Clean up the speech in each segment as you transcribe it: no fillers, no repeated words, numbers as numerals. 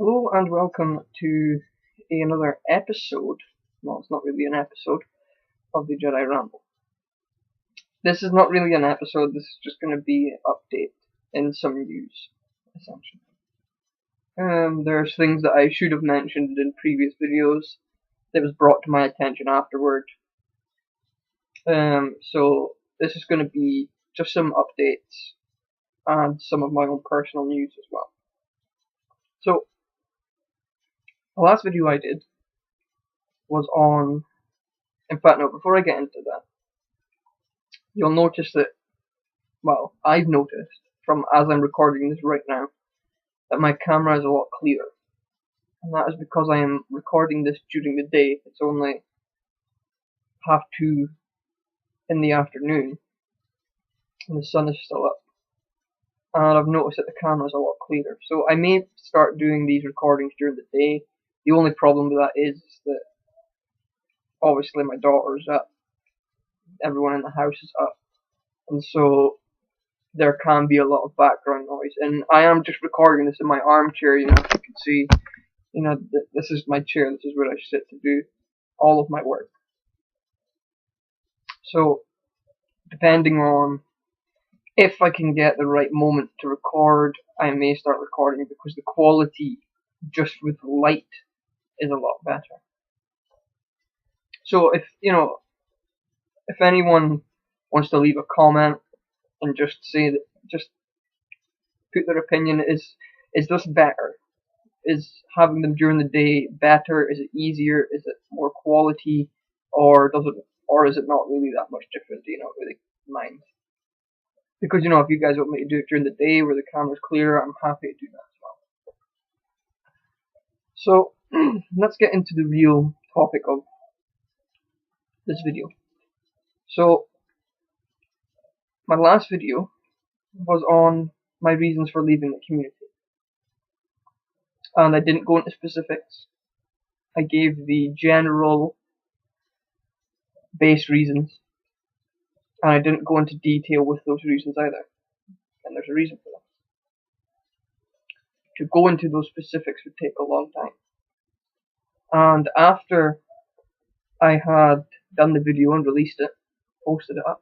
Hello and welcome to another episode. Well, it's not really an episode of the Jedi Ramble. This is not really an episode. This is just going to be an update in some news, essentially. There's things that I should have mentioned in previous videos that was brought to my attention afterward. So this is going to be just some updates and some of my own personal news as well. So the last video I did was on. In fact, no. Before I get into that, you'll notice that, well, I've noticed from as I'm recording this right now, that my camera is a lot clearer. And that is because I am recording this during the day. It's only 2:30 in the afternoon, and the sun is still up. And I've noticed that the camera is a lot clearer. So I may start doing these recordings during the day. The only problem with that is that obviously my daughter's up, everyone in the house is up, and so there can be a lot of background noise. And I am just recording this in my armchair, as you can see. This is my chair, this is where I sit to do all of my work. So, depending on if I can get the right moment to record, I may start recording because the quality just with light is a lot better. So if anyone wants to leave a comment and just say that, just put their opinion, is this better? Is having them during the day better? Is it easier? Is it more quality? Or is it not really that much different? Do you not really mind? Because if you guys want me to do it during the day where the camera's clearer, I'm happy to do that as well. So let's get into the real topic of this video. So my last video was on my reasons for leaving the community. And I didn't go into specifics. I gave the general base reasons, and I didn't go into detail with those reasons either. And there's a reason for that. To go into those specifics would take a long time. And after I had done the video and released it, posted it up,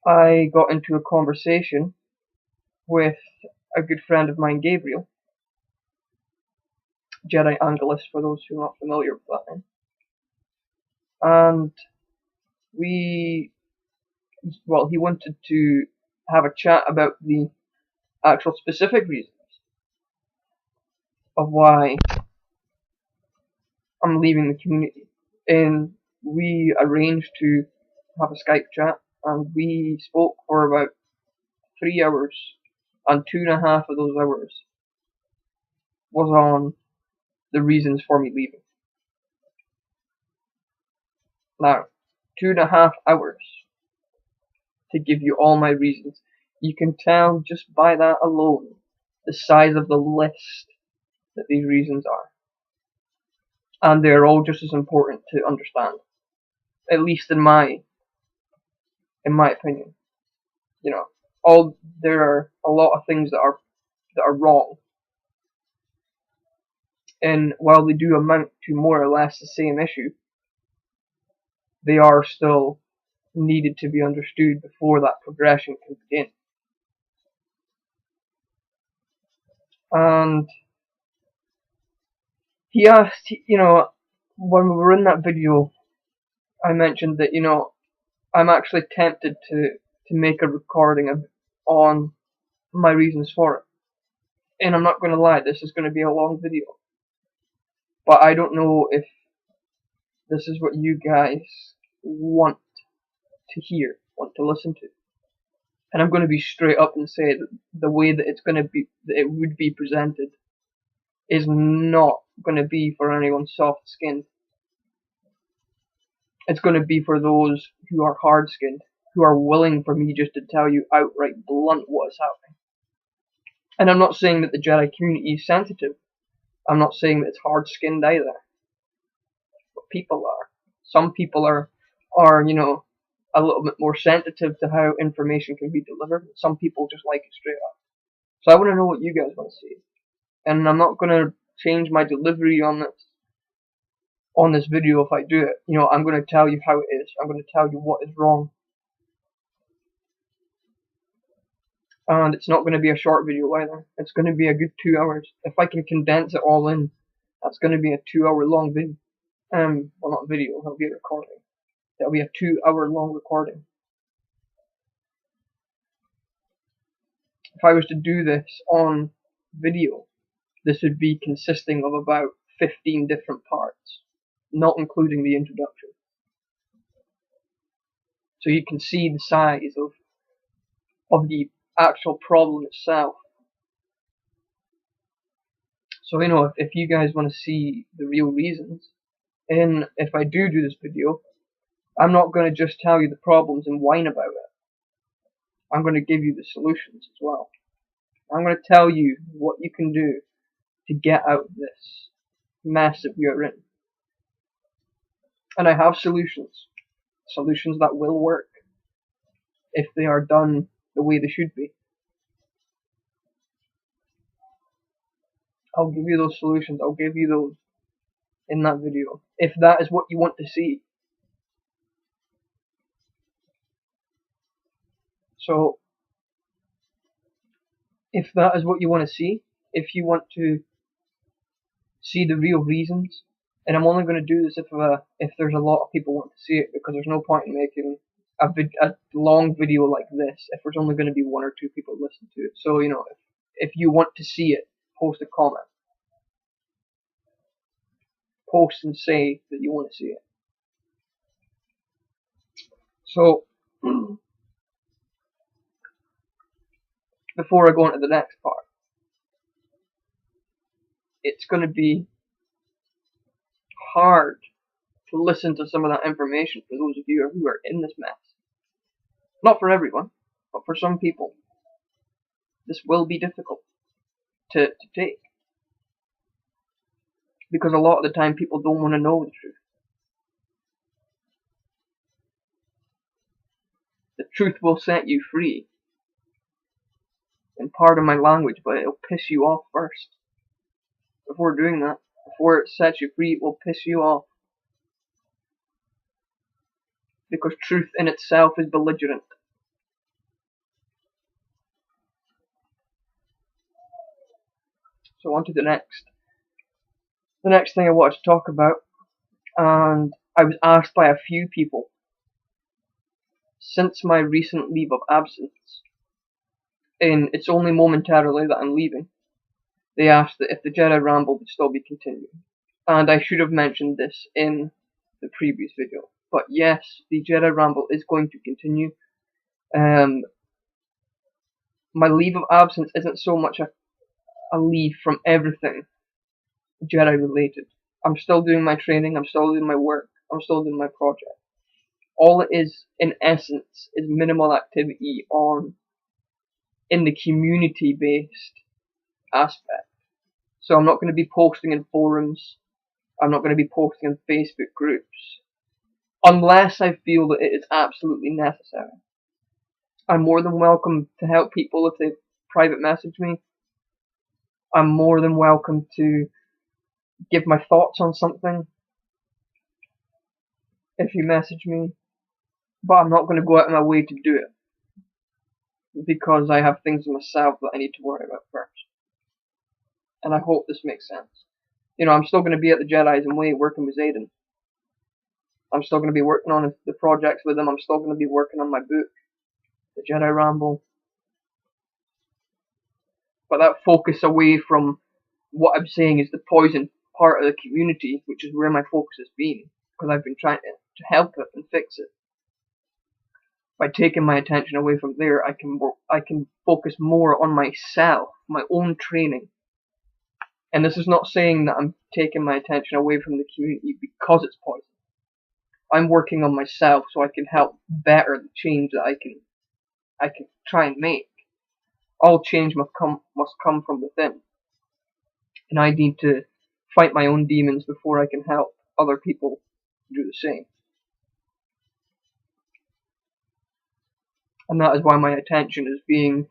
I got into a conversation with a good friend of mine, Gabriel, Jedi Angelist, for those who are not familiar with that name. And he wanted to have a chat about the actual specific reasons of why I'm leaving the community. And we arranged to have a Skype chat, and we spoke for about 3 hours, and 2.5 of those hours was on the reasons for me leaving. Now, 2.5 hours to give you all my reasons. You can tell just by that alone the size of the list that these reasons are. And they're all just as important to understand. At least in my opinion. There are a lot of things that are wrong. And while they do amount to more or less the same issue, they are still needed to be understood before that progression can begin. And he asked, when we were in that video, I mentioned that, I'm actually tempted to make a recording on my reasons for it. And I'm not going to lie, this is going to be a long video. But I don't know if this is what you guys want to hear, want to listen to. And I'm going to be straight up and say that the way that it would be presented is not going to be for anyone soft-skinned. It's going to be for those who are hard-skinned, who are willing for me just to tell you outright blunt what is happening. And I'm not saying that the Jedi community is sensitive. I'm not saying that it's hard-skinned either. But people are. Some people are a little bit more sensitive to how information can be delivered. Some people just like it straight up. So I want to know what you guys want to see. and I'm not gonna change my delivery on this video if I do it. You know, I'm gonna tell you how it is. I'm gonna tell you what is wrong. And it's not gonna be a short video either. It's gonna be a good 2 hours. If I can condense it all in, that's gonna be a 2 hour long video. Well, not video, it'll be a recording. It'll be a 2 hour long recording. If I was to do this on video, this would be consisting of about 15 different parts, not including the introduction. So you can see the size of the actual problem itself. So, you know, if you guys want to see the real reasons, and if I do this video, I'm not going to just tell you the problems and whine about it. I'm going to give you the solutions as well. I'm going to tell you what you can do to get out of this mess that we are in. And I have solutions. Solutions that will work if they are done the way they should be. I'll give you those solutions. I'll give you those in that video, if that is what you want to see. So, if that is what you want to see, if you want to see the real reasons, and I'm only going to do this if there's a lot of people want to see it, because there's no point in making a long video like this if there's only going to be 1 or 2 people listening to it. So, you know, if you want to see it, post a comment. Post and say that you want to see it. So, before I go into the next part, it's going to be hard to listen to some of that information for those of you who are in this mess. Not for everyone, but for some people. This will be difficult to take. Because a lot of the time people don't want to know the truth. The truth will set you free. And pardon my language, but it'll piss you off first. Before doing that, before it sets you free, it will piss you off. Because truth in itself is belligerent. So on to the next. The next thing I want to talk about, and I was asked by a few people since my recent leave of absence, and it's only momentarily that I'm leaving, they asked that if the Jedi Ramble would still be continuing. And I should have mentioned this in the previous video. But yes, the Jedi Ramble is going to continue. My leave of absence isn't so much a leave from everything Jedi related. I'm still doing my training, I'm still doing my work, I'm still doing my project. All it is, in essence, is minimal activity in the community-based aspect. So I'm not going to be posting in forums, I'm not going to be posting in Facebook groups, unless I feel that it is absolutely necessary. I'm more than welcome to help people if they private message me. I'm more than welcome to give my thoughts on something if you message me, but I'm not going to go out of my way to do it because I have things in myself that I need to worry about first. And I hope this makes sense. You know, I'm still going to be at the Jedi's and Way working with Zayden. I'm still going to be working on the projects with him. I'm still going to be working on my book, the Jedi Ramble. But that focus away from what I'm saying is the poison part of the community, which is where my focus has been, because I've been trying to help it and fix it. By taking my attention away from there, I can focus more on myself, my own training. And this is not saying that I'm taking my attention away from the community because it's poison. I'm working on myself so I can help better the change that I can try and make. All change must come from within. And I need to fight my own demons before I can help other people do the same. And that is why my attention is being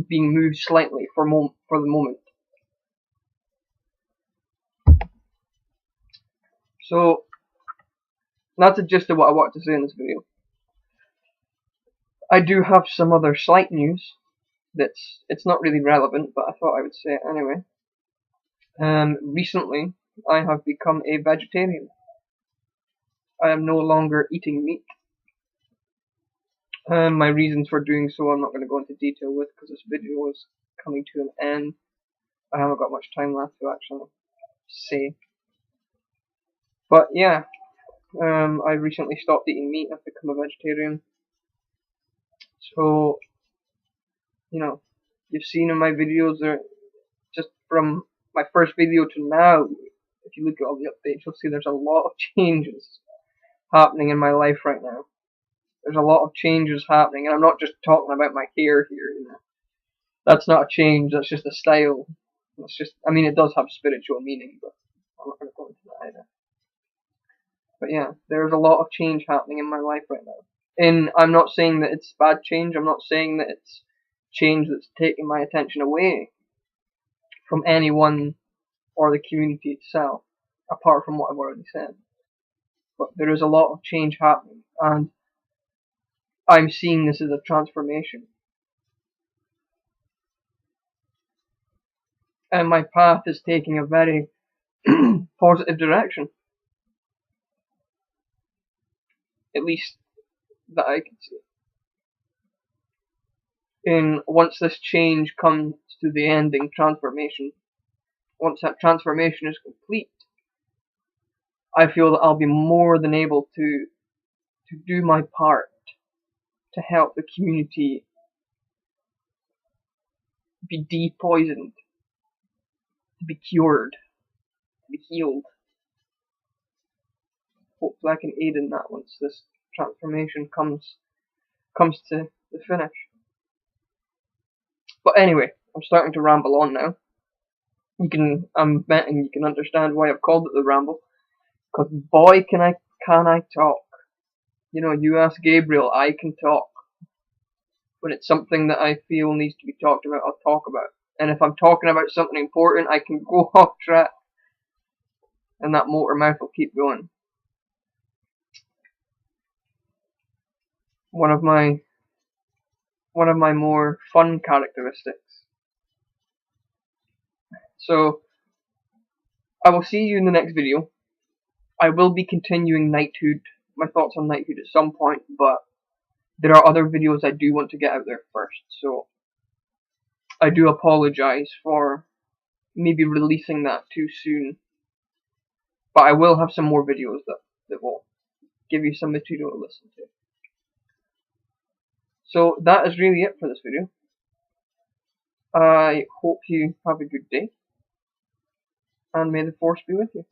moved slightly for the moment. So that's the gist of what I wanted to say in this video. I do have some other slight news it's not really relevant, but I thought I would say it anyway. Recently, I have become a vegetarian. I am no longer eating meat. My reasons for doing so I'm not going to go into detail with because this video is coming to an end. I haven't got much time left to actually say. But yeah, I recently stopped eating meat. I've become a vegetarian. So, you know, you've seen in my videos, just from my first video to now, if you look at all the updates, you'll see there's a lot of changes happening in my life right now. There's a lot of changes happening, and I'm not just talking about my hair here, you know. That's not a change, that's just a style. It's just, I mean, it does have spiritual meaning, but I'm not going to go into that either. But yeah, there's a lot of change happening in my life right now. And I'm not saying that it's bad change, I'm not saying that it's change that's taking my attention away from anyone or the community itself, apart from what I've already said. But there is a lot of change happening, and I'm seeing this as a transformation. And my path is taking a very positive direction. At least that I can see. And once this change comes to the ending transformation, once that transformation is complete, I feel that I'll be more than able to do my part to help the community be depoisoned, to be cured, to be healed. Hopefully I can aid in that once this transformation comes to the finish. But anyway, I'm starting to ramble on now. I'm betting you can understand why I've called it the ramble, because boy can I talk. You know, you ask Gabriel, I can talk. When it's something that I feel needs to be talked about, I'll talk about. And if I'm talking about something important, I can go off track, and that motor mouth will keep going. One of my more fun characteristics. So, I will see you in the next video. I will be continuing knighthood, my thoughts on knighthood at some point, but there are other videos I do want to get out there first, so I do apologize for maybe releasing that too soon. But I will have some more videos that will give you some material to listen to. So that is really it for this video. I hope you have a good day, and may the Force be with you.